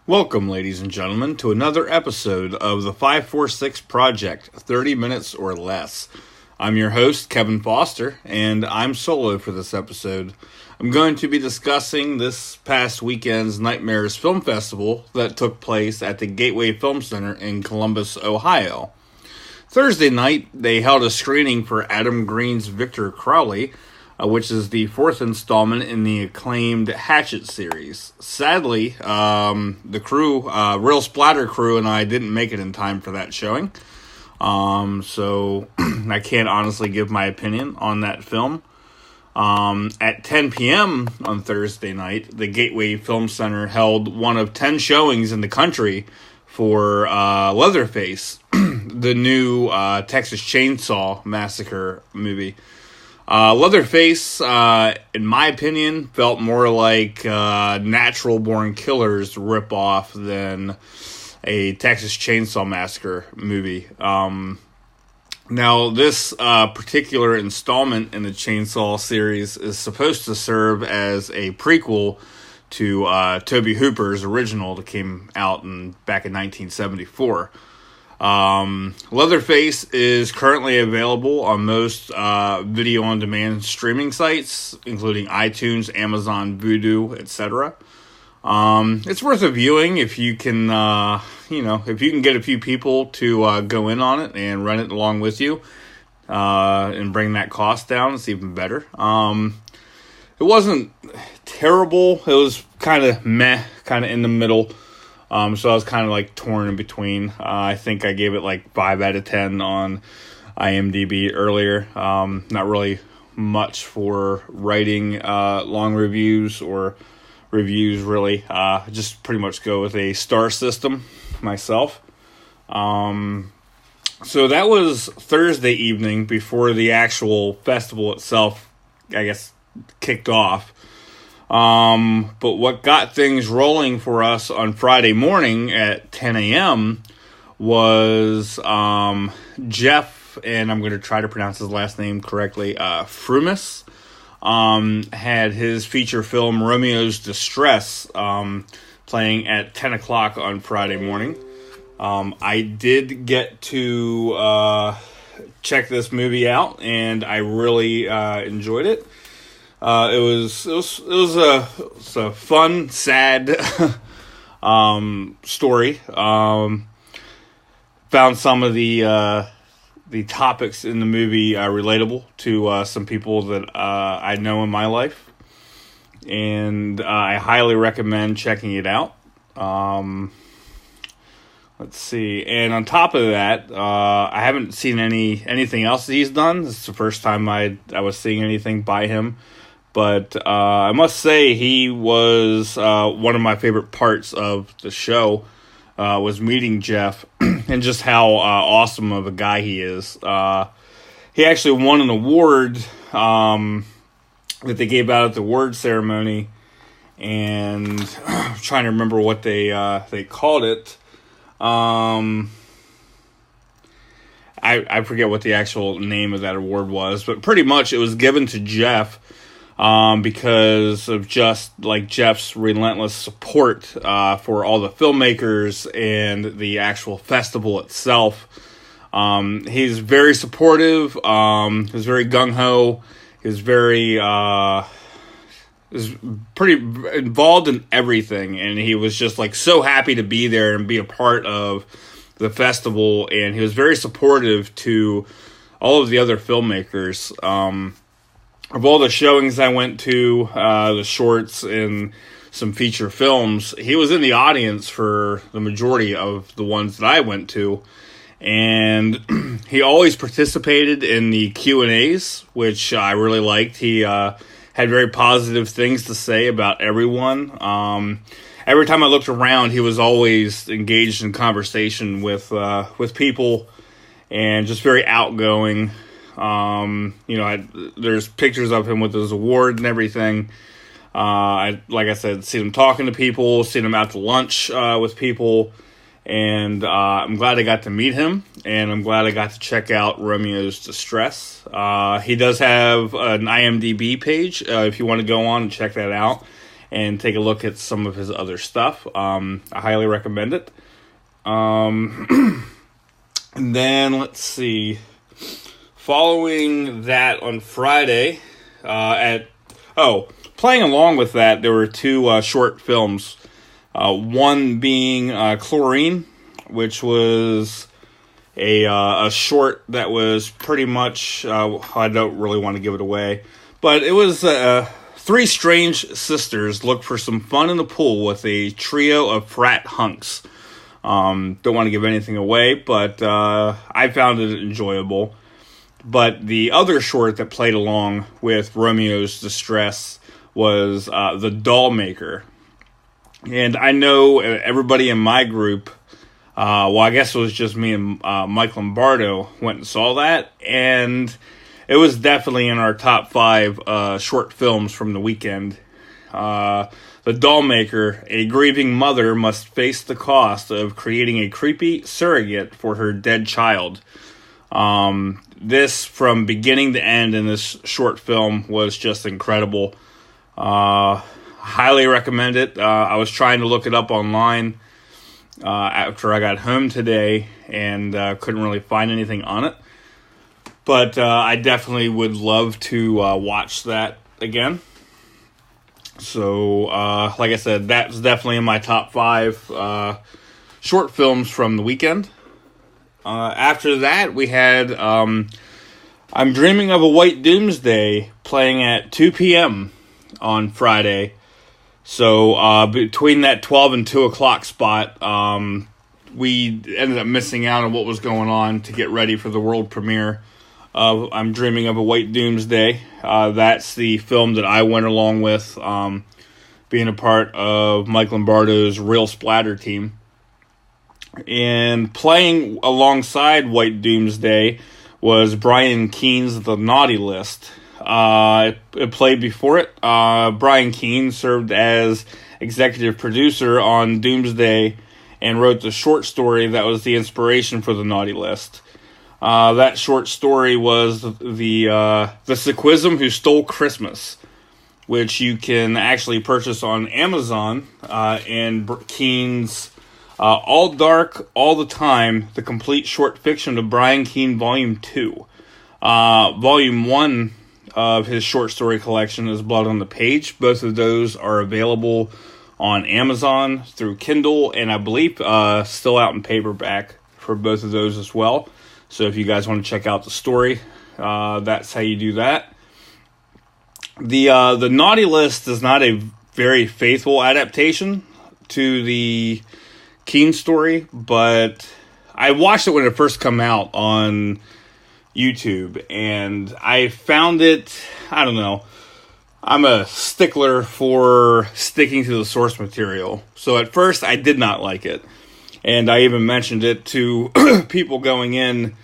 Welcome, ladies and gentlemen, to another episode of the 546 Project, 30 minutes or less. I'm your host, Kevin Foster, and I'm solo for this episode. I'm going to be discussing this past weekend's Nightmares Film Festival that took place at the Gateway Film Center in Columbus, Ohio. Thursday night, they held a screening for Adam Green's Victor Crowley, which is the fourth installment in the acclaimed Hatchet series. Sadly, the crew, Real Splatter crew, and I didn't make it in time for that showing. So I can't honestly give my opinion on that film. At 10 p.m. on Thursday night, the Gateway Film Center held one of 10 showings in the country for Leatherface, the new Texas Chainsaw Massacre movie. Leatherface, in my opinion, felt more like Natural Born Killers ripoff than a Texas Chainsaw Massacre movie. Now, this particular installment in the Chainsaw series is supposed to serve as a prequel to Tobe Hooper's original that came out back in 1974. Leatherface is currently available on most video-on-demand streaming sites, including iTunes, Amazon, Vudu, etc. It's worth a viewing if you can, if you can get a few people to go in on it and run it along with you, and bring that cost down. It's even better. It wasn't terrible. It was kind of meh, kind of in the middle. So I was kind of like torn in between. I think I gave it like 5 out of 10 on IMDb earlier. Not really much for writing long reviews or reviews really. Just pretty much go with a star system myself. So that was Thursday evening before the actual festival itself, I guess, kicked off. But what got things rolling for us on Friday morning at 10 a.m. was Jeff, and I'm going to try to pronounce his last name correctly, Frumis, had his feature film Romeo's Distress playing at 10 o'clock on Friday morning. I did get to check this movie out, and I really enjoyed it. It was a fun, sad story. Found some of the topics in the movie relatable to some people that I know in my life, and I highly recommend checking it out. Let's see, and on top of that, I haven't seen anything else that he's done. This is the first time I was seeing anything by him. But I must say he was one of my favorite parts of the show, was meeting Jeff and just how awesome of a guy he is. He actually won an award that they gave out at the award ceremony, and I'm trying to remember what they called it. I forget what the actual name of that award was, but pretty much it was given to Jeff because of just like Jeff's relentless support for all the filmmakers and the actual festival itself. He's very supportive. He's very gung-ho. He's pretty involved in everything, and he was just like so happy to be there and be a part of the festival, and he was very supportive to all of the other filmmakers. Of all the showings I went to, the shorts and some feature films, he was in the audience for the majority of the ones that I went to, and he always participated in the Q&As, which I really liked. He had very positive things to say about everyone. Every time I looked around, he was always engaged in conversation with people, and just very outgoing. There's pictures of him with his award and everything. Like I said, seen him talking to people, seen him out to lunch with people, and I'm glad I got to meet him, and I'm glad I got to check out Romeo's Distress. He does have an IMDb page if you want to go on and check that out. and take a look at some of his other stuff. I highly recommend it. And then let's see. Following that on Friday, playing along with that, there were two short films. One being Chlorine, which was a short that was pretty much, I don't really want to give it away, but it was three strange sisters look for some fun in the pool with a trio of frat hunks. Don't want to give anything away, but I found it enjoyable. But the other short that played along with Romeo's Distress was The Doll Maker. And I know everybody in my group, I guess it was just me and Mike Lombardo went and saw that. And it was definitely in our top 5 short films from the weekend. The Doll Maker, a grieving mother must face the cost of creating a creepy surrogate for her dead child. This, from beginning to end in this short film, was just incredible. Highly recommend it. I was trying to look it up online after I got home today and couldn't really find anything on it. But I definitely would love to watch that again. So, like I said, that's definitely in my top 5 short films from the weekend. After that, we had I'm Dreaming of a White Doomsday playing at 2 p.m. on Friday. So between that 12 and 2 o'clock spot, we ended up missing out on what was going on to get ready for the world premiere of I'm Dreaming of a White Doomsday. That's the film that I went along with, being a part of Mike Lombardo's Real Splatter team. And playing alongside White Doomsday was Brian Keene's The Naughty List. It played before it. Brian Keene served as executive producer on Doomsday and wrote the short story that was the inspiration for The Naughty List. That short story was the Sequism Who Stole Christmas, which you can actually purchase on Amazon, and Keene's All Dark, All the Time, the complete short fiction of Brian Keene, Volume 2. Volume 1 of his short story collection is Blood on the Page. Both of those are available on Amazon through Kindle, and I believe still out in paperback for both of those as well. So if you guys want to check out the story, that's how you do that. The Naughty List is not a very faithful adaptation to the Keene story, but I watched it when it first came out on YouTube, and I found it, I don't know, I'm a stickler for sticking to the source material. So at first I did not like it, and I even mentioned it to people going in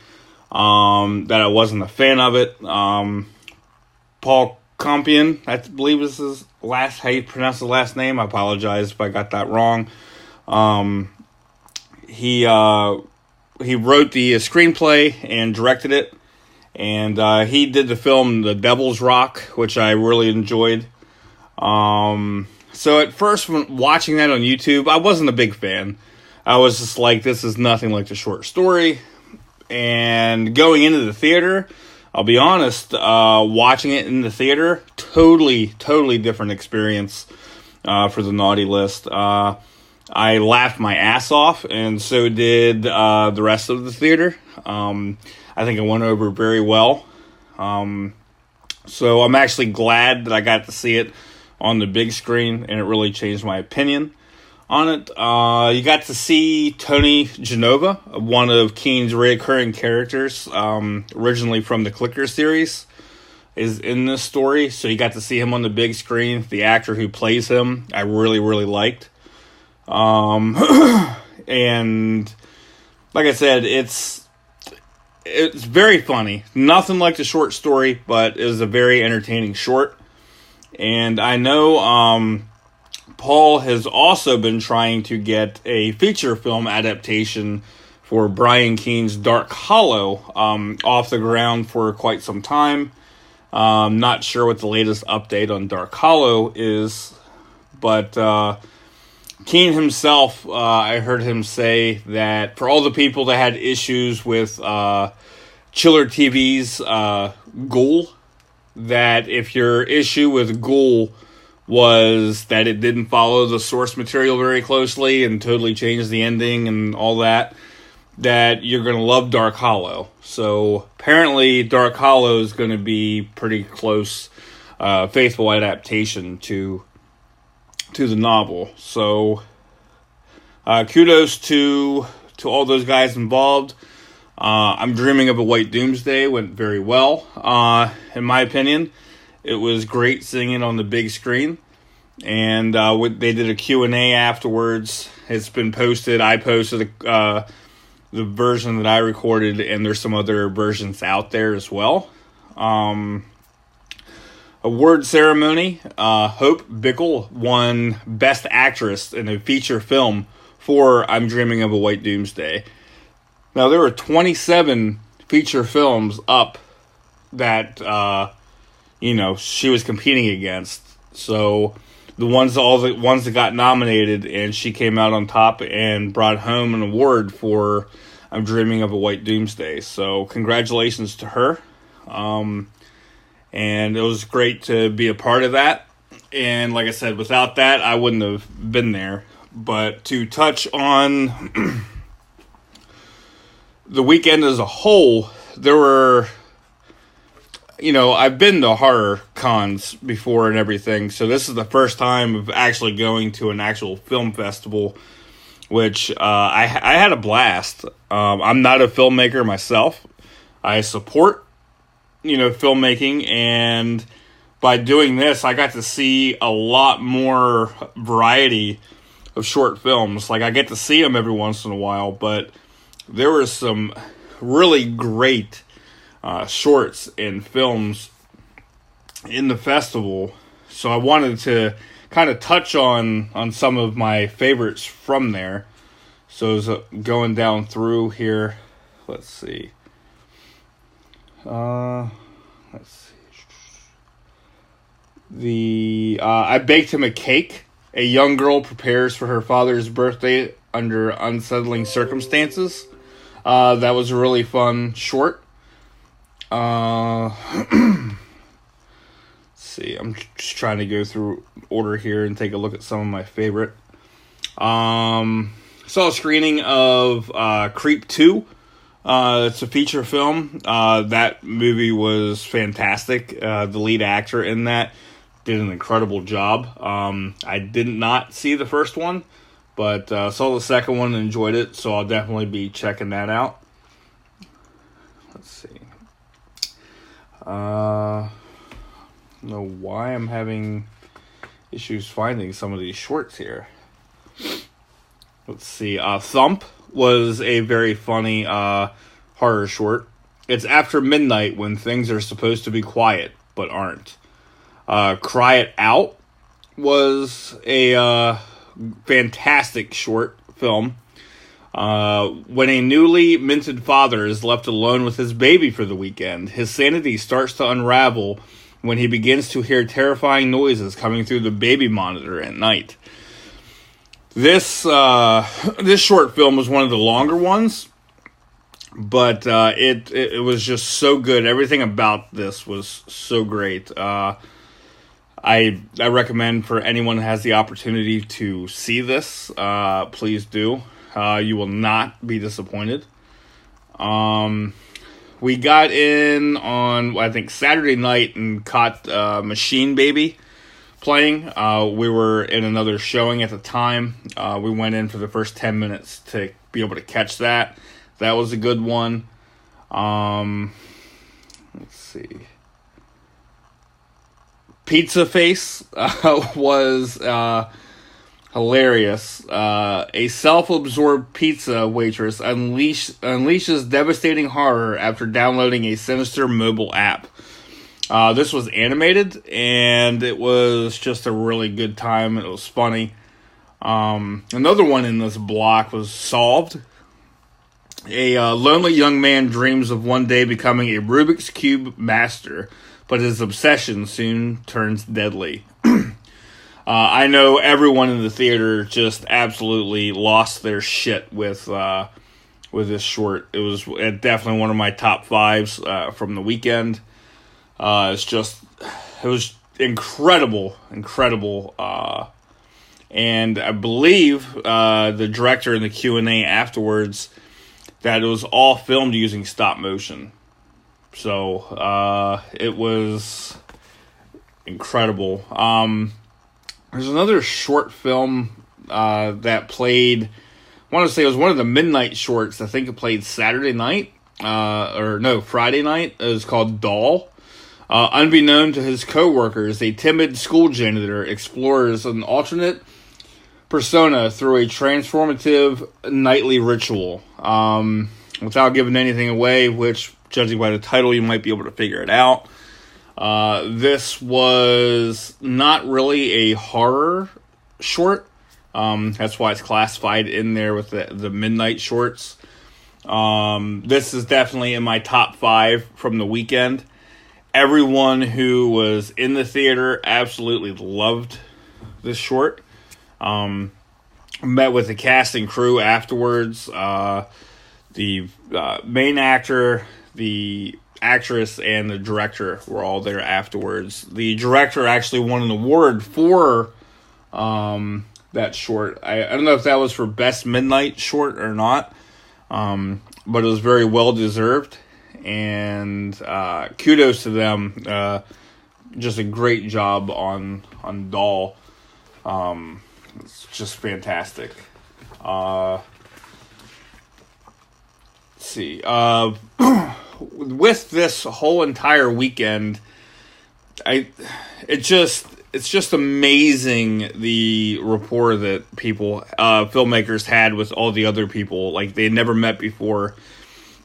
that I wasn't a fan of it. Paul Compion, I believe this is how you pronounce the last name. I apologize if I got that wrong. He wrote the screenplay and directed it, and he did the film The Devil's Rock, which I really enjoyed. So at first, when watching that on YouTube, I wasn't a big fan. I was just like, this is nothing like the short story. And going into the theater, I'll be honest, watching it in the theater, totally different experience for The Naughty List. I laughed my ass off, and so did the rest of the theater. I think it went over very well. So I'm actually glad that I got to see it on the big screen, and it really changed my opinion on it. You got to see Tony Genova, one of Keene's recurring characters, originally from the Clicker series, is in this story. So you got to see him on the big screen. The actor who plays him, I really liked. And like I said, it's very funny. Nothing like the short story, but it was a very entertaining short. And I know Paul has also been trying to get a feature film adaptation for Brian Keene's Dark Hollow off the ground for quite some time. Not sure what the latest update on Dark Hollow is, But Keen himself, I heard him say that for all the people that had issues with Chiller TV's Ghoul, that if your issue with Ghoul was that it didn't follow the source material very closely and totally changed the ending and all that, that you're going to love Dark Hollow. So apparently Dark Hollow is going to be pretty close, faithful adaptation to the novel. So kudos to all those guys involved. I'm Dreaming of a White Doomsday went very well, in my opinion. It was great seeing it on the big screen, and they did a Q&A afterwards. It's been posted. I posted the version that I recorded, and there's some other versions out there as well. Award ceremony. Hope Bickle won Best Actress in a feature film for I'm Dreaming of a White Doomsday. Now, there were 27 feature films up that, she was competing against. So, all the ones that got nominated, and she came out on top and brought home an award for I'm Dreaming of a White Doomsday. So, congratulations to her. And it was great to be a part of that. And like I said, without that, I wouldn't have been there. But to touch on the weekend as a whole, there were, I've been to horror cons before and everything. So this is the first time of actually going to an actual film festival, which I had a blast. I'm not a filmmaker myself. I support filmmaking, and by doing this, I got to see a lot more variety of short films. Like, I get to see them every once in a while, but there were some really great shorts and films in the festival, so I wanted to kind of touch on some of my favorites from there. So as going down through here, let's see. I Baked Him a Cake. A young girl prepares for her father's birthday under unsettling circumstances. That was a really fun short. Let's see, I'm just trying to go through order here and take a look at some of my favorite. Saw a screening of Creep 2. It's a feature film. That movie was fantastic. The lead actor in that did an incredible job. I did not see the first one, but saw the second one and enjoyed it, so I'll definitely be checking that out. Let's see. I don't know why I'm having issues finding some of these shorts here. Let's see. Thump was a very funny horror short. It's after midnight when things are supposed to be quiet, but aren't. Cry It Out was a fantastic short film. When a newly minted father is left alone with his baby for the weekend, his sanity starts to unravel when he begins to hear terrifying noises coming through the baby monitor at night. This short film was one of the longer ones, but it was just so good. Everything about this was so great. I recommend for anyone who has the opportunity to see this, please do. You will not be disappointed. We got in on, I think, Saturday night and caught Machine Baby playing. We were in another showing at the time. We went in for the first 10 minutes to be able to catch that. That was a good one. Let's see. Pizza Face was hilarious. A self-absorbed pizza waitress unleashes devastating horror after downloading a sinister mobile app. This was animated, and it was just a really good time. It was funny. Another one in this block was Solved. A lonely young man dreams of one day becoming a Rubik's Cube master, but his obsession soon turns deadly. I know everyone in the theater just absolutely lost their shit with this short. It was definitely one of my top fives from the weekend. It was incredible. And I believe the director in the Q&A afterwards that it was all filmed using stop motion. So it was incredible. There's another short film that played, I want to say it was one of the midnight shorts. I think it played Saturday night, Friday night. It was called Doll. Unbeknown to his co-workers, a timid school janitor explores an alternate persona through a transformative nightly ritual. Without giving anything away, which, judging by the title, you might be able to figure it out. This was not really a horror short. That's why it's classified in there with the midnight shorts. This is definitely in my top 5 from the weekend. Everyone who was in the theater absolutely loved this short. Met with the cast and crew afterwards. The main actor, the actress, and the director were all there afterwards. The director actually won an award for that short. I don't know if that was for best midnight short or not, but it was very well deserved. And kudos to them. Just a great job on Doll. It's just fantastic. Let's see. With this whole entire weekend, it's just amazing the rapport that people, filmmakers had with all the other people. Like, they had never met before.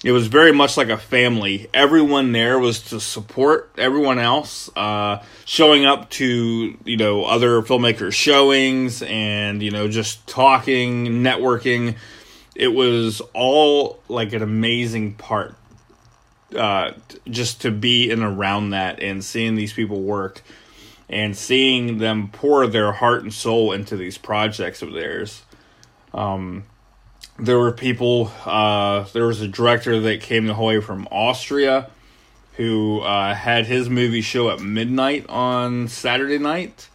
It was very much like a family. Everyone there was to support everyone else, showing up to, other filmmakers' showings and, just talking, networking. It was all like an amazing part, just to be in around that and seeing these people work and seeing them pour their heart and soul into these projects of theirs. There were people, there was a director that came the whole way from Austria who had his movie show at midnight on Saturday night.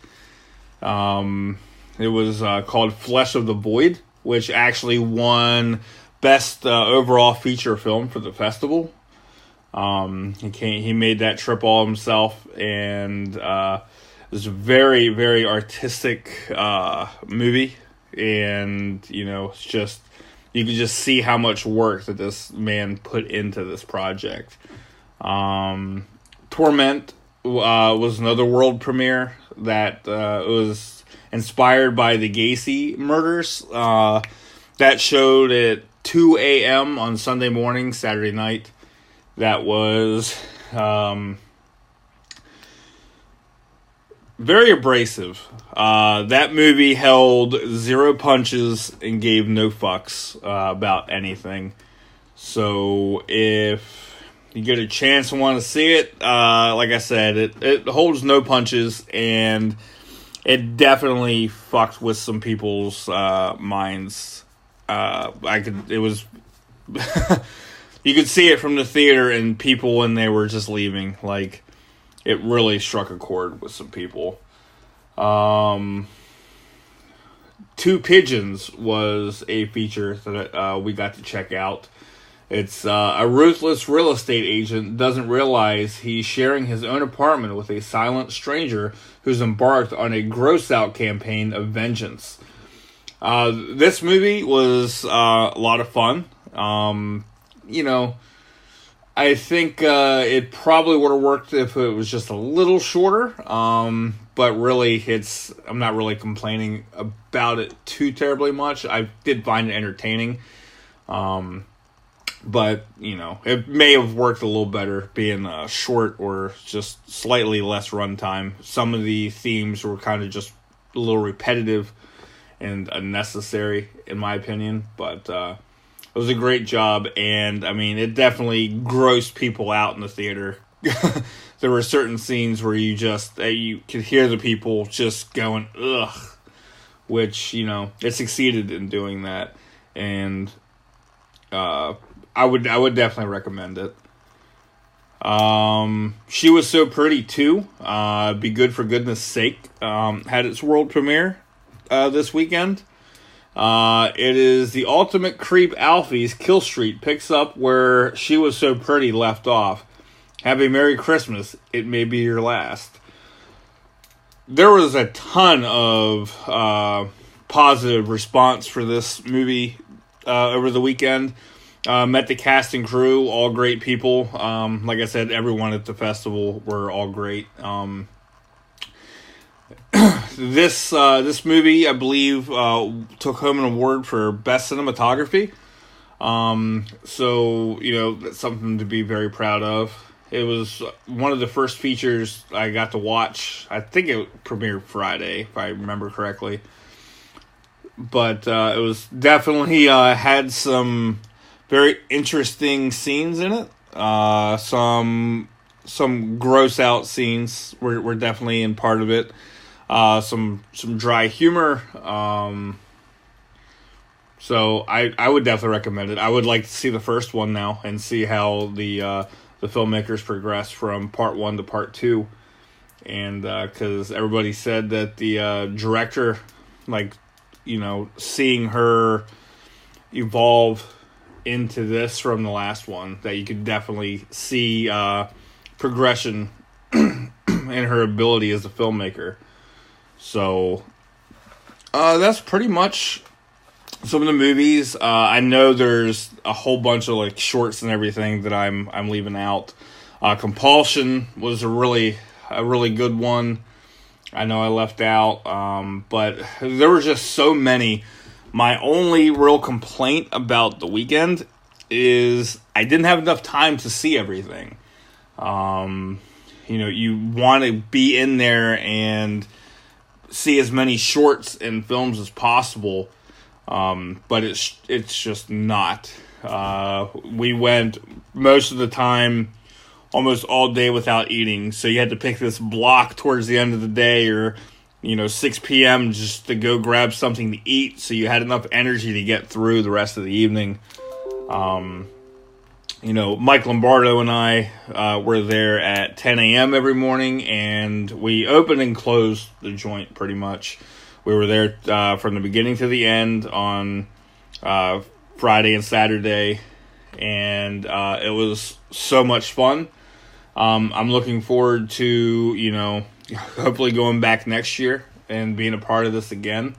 It was called Flesh of the Void, which actually won Best Overall Feature Film for the festival. He made that trip all himself, and it was a very, very artistic movie. And, it's just, you could just see how much work that this man put into this project. Torment was another world premiere that was inspired by the Gacy murders. That showed at 2 a.m. on Sunday morning, Saturday night. That was very abrasive. That movie held zero punches and gave no fucks about anything. So if you get a chance and want to see it, like I said, it holds no punches, and it definitely fucked with some people's minds. It was you could see it from the theater, and people when they were just leaving, like, it really struck a chord with some people. Two Pigeons was a feature that we got to check out. It's a ruthless real estate agent doesn't realize he's sharing his own apartment with a silent stranger who's embarked on a gross-out campaign of vengeance. This movie was a lot of fun. I think it probably would have worked if it was just a little shorter. But really, I'm not really complaining about it too terribly much. I did find it entertaining. But, it may have worked a little better being short or just slightly less runtime. Some of the themes were kind of just a little repetitive and unnecessary, in my opinion. But it was a great job, and, it definitely grossed people out in the theater. there were certain scenes where you could hear the people just going, ugh, which, it succeeded in doing that. And I would definitely recommend it. She Was So Pretty too. Be Good for Goodness Sake. Had its world premiere this weekend. It is the ultimate creep Alfie's Kill Street picks up where She Was So Pretty left off. Have a Merry Christmas. It may be your last. There was a ton of positive response for this movie over the weekend. Met the cast and crew, all great people. Like I said, everyone at the festival were all great. This movie, I believe, took home an award for Best Cinematography. So, that's something to be very proud of. It was one of the first features I got to watch. I think it premiered Friday, if I remember correctly. But it was definitely had some very interesting scenes in it. Some gross out scenes were definitely in part of it. Some dry humor. So I would definitely recommend it. I would like to see the first one now and see how the filmmakers progress from part 1 to part 2. And because everybody said that the director, seeing her evolve into this from the last one, that you could definitely see progression in her ability as a filmmaker. So that's pretty much some of the movies. I know there's a whole bunch of shorts and everything that I'm leaving out. Compulsion was a really good one. I know I left out, but there were just so many. My only real complaint about the weekend is I didn't have enough time to see everything. You want to be in there and see as many shorts and films as possible, but it's just not. We went most of the time almost all day without eating, so you had to pick this block towards the end of the day or 6 p.m. just to go grab something to eat, so you had enough energy to get through the rest of the evening. Mike Lombardo and I were there at 10 a.m. every morning, and we opened and closed the joint pretty much. We were there from the beginning to the end on Friday and Saturday, and it was so much fun. I'm looking forward to, hopefully going back next year and being a part of this again.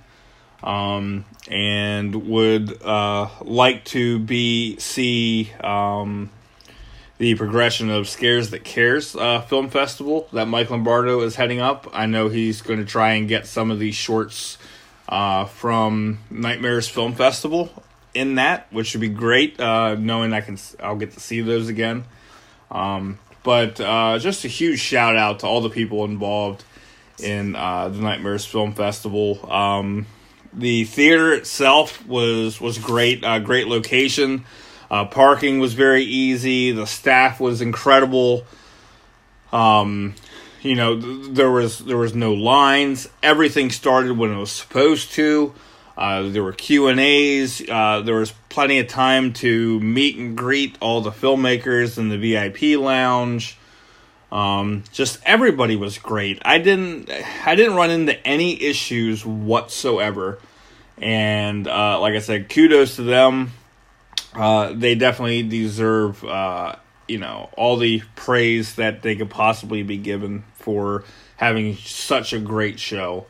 And would like to see the progression of Scares That Cares film festival that Mike Lombardo is heading up. I know he's going to try and get some of these shorts from Nightmares Film Festival in that, which would be great, knowing I'll get to see those again. But just a huge shout out to all the people involved in the Nightmares Film Festival. The theater itself was great, great location. Parking was very easy. The staff was incredible. There was no lines. Everything started when it was supposed to. There were Q&As. There was plenty of time to meet and greet all the filmmakers in the VIP lounge. Just everybody was great. I didn't run into any issues whatsoever. And like I said, kudos to them. They definitely deserve all the praise that they could possibly be given for having such a great show.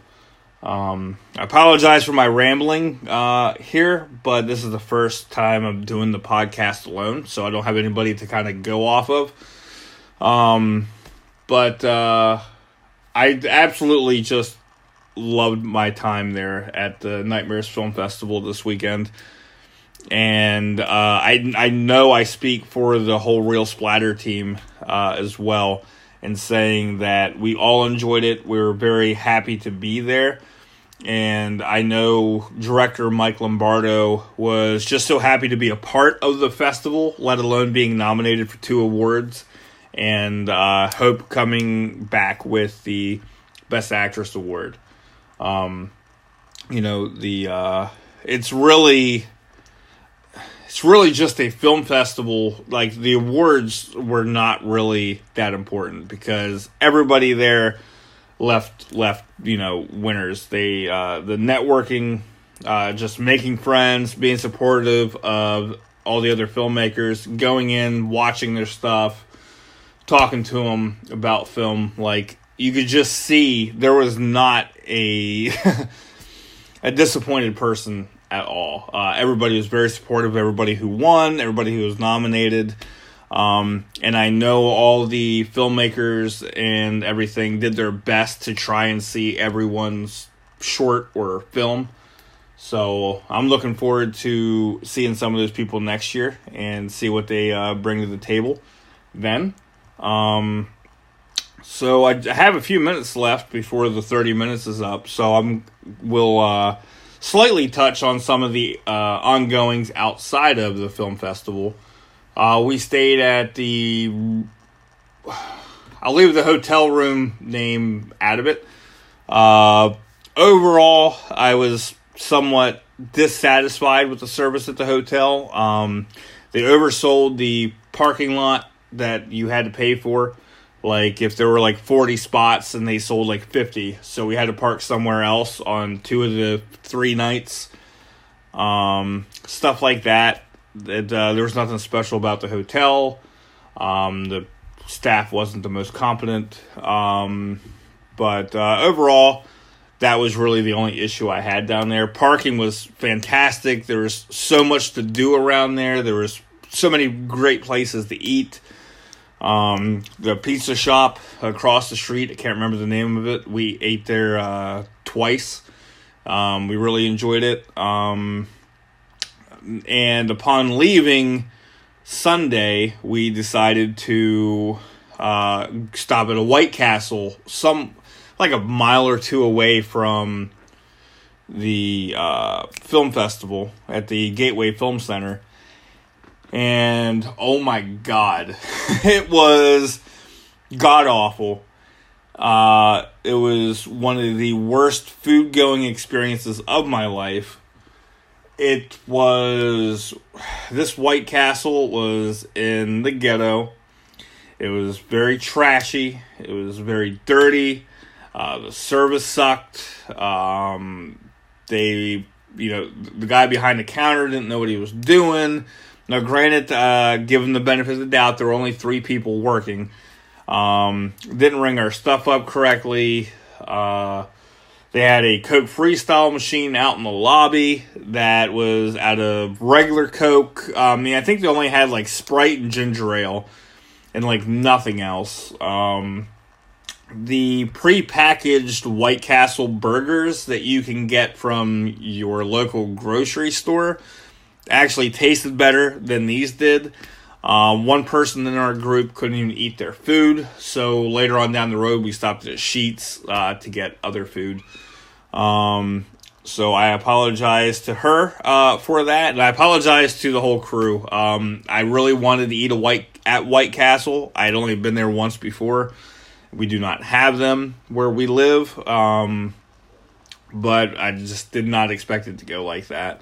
I apologize for my rambling here, but this is the first time I'm doing the podcast alone, so I don't have anybody to kind of go off of. But I absolutely just loved my time there at the Nightmares Film Festival this weekend. And I know I speak for the whole Real Splatter team as well in saying that we all enjoyed it. We were very happy to be there. And I know director Mike Lombardo was just so happy to be a part of the festival, let alone being nominated for 2 awards. and Hope coming back with the Best Actress award. It's really just a film festival. Like, the awards were not really that important because everybody there left winners. They the networking, just making friends, being supportive of all the other filmmakers, going in, watching their stuff, talking to them about film. Like, you could just see there was not a a disappointed person at all. Everybody was very supportive. Everybody who won, everybody who was nominated. And I know all the filmmakers and everything did their best to try and see everyone's short or film. So I'm looking forward to seeing some of those people next year and see what they bring to the table then. So I have a few minutes left before the 30 minutes is up. So we'll slightly touch on some of the ongoings outside of the film festival. We stayed at I'll leave the hotel room name out of it. Overall, I was somewhat dissatisfied with the service at the hotel. They oversold the parking lot that you had to pay for. Like, if there were like 40 spots and they sold like 50, so we had to park somewhere else on 2 of the 3 nights. Stuff like that. There was nothing special about the hotel. The staff wasn't the most competent. But overall, that was really the only issue I had down there. Parking was fantastic. There was so much to do around there. There was so many great places to eat. The pizza shop across the street, I can't remember the name of it. We ate there twice. We really enjoyed it. And upon leaving Sunday, we decided to stop at a White Castle, like a mile or two away from the film festival at the Gateway Film Center. And oh my God, it was god-awful. It was one of the worst food-going experiences of my life. This White Castle was in the ghetto. It was very trashy. It was very dirty. The service sucked. The guy behind the counter didn't know what he was doing. Now, granted, given the benefit of the doubt, there were only 3 people working. Didn't ring our stuff up correctly. They had a Coke Freestyle machine out in the lobby that was out of regular Coke. I think they only had like Sprite and ginger ale and like nothing else. The pre-packaged White Castle burgers that you can get from your local grocery store actually tasted better than these did. One person in our group couldn't even eat their food, so later on down the road we stopped at Sheetz to get other food. So I apologize to her for that, and I apologize to the whole crew. I really wanted to eat at White Castle. I had only been there once before. We do not have them where we live, but I just did not expect it to go like that.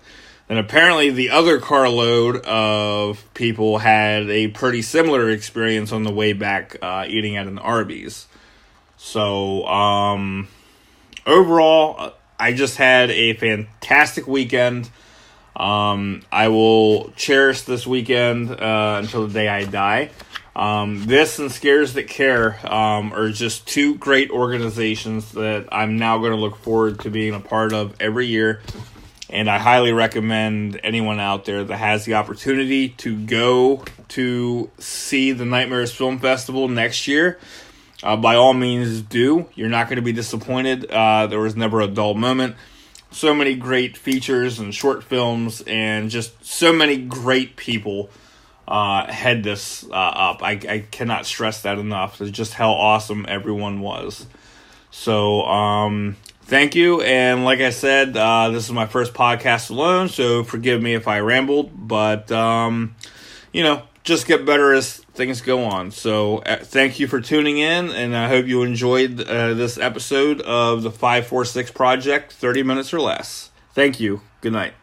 And apparently the other carload of people had a pretty similar experience on the way back eating at an Arby's. So, overall, I just had a fantastic weekend. I will cherish this weekend until the day I die. This and Scares That Care are just 2 great organizations that I'm now going to look forward to being a part of every year. And I highly recommend anyone out there that has the opportunity to go to see the Nightmares Film Festival next year. By all means, do. You're not going to be disappointed. There was never a dull moment. So many great features and short films, and just so many great people head this up. I cannot stress that enough. It's just how awesome everyone was. So, thank you, and like I said, this is my first podcast alone, so forgive me if I rambled, but, just get better as things go on. So thank you for tuning in, and I hope you enjoyed this episode of the 546 Project, 30 minutes or less. Thank you. Good night.